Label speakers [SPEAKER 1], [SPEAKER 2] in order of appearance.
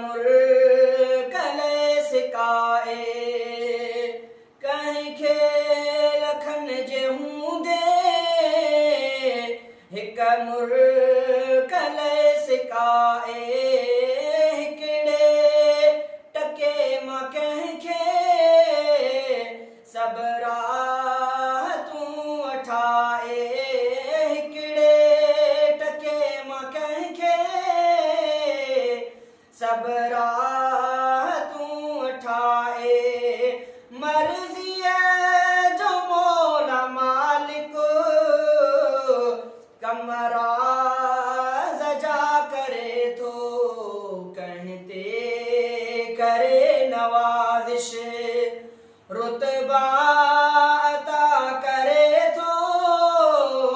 [SPEAKER 1] मुल्कले सिकाए कहीं खे लखन जे हूंदे हिक मुल्कले सिकाए हिकिड़े टके मां कंहिंखे सब राहतूं वठाए हिकिड़े टके मां कंहिंखे सब राहतूं वठाए मर्ज़ीअ जो मौला मालिक कमर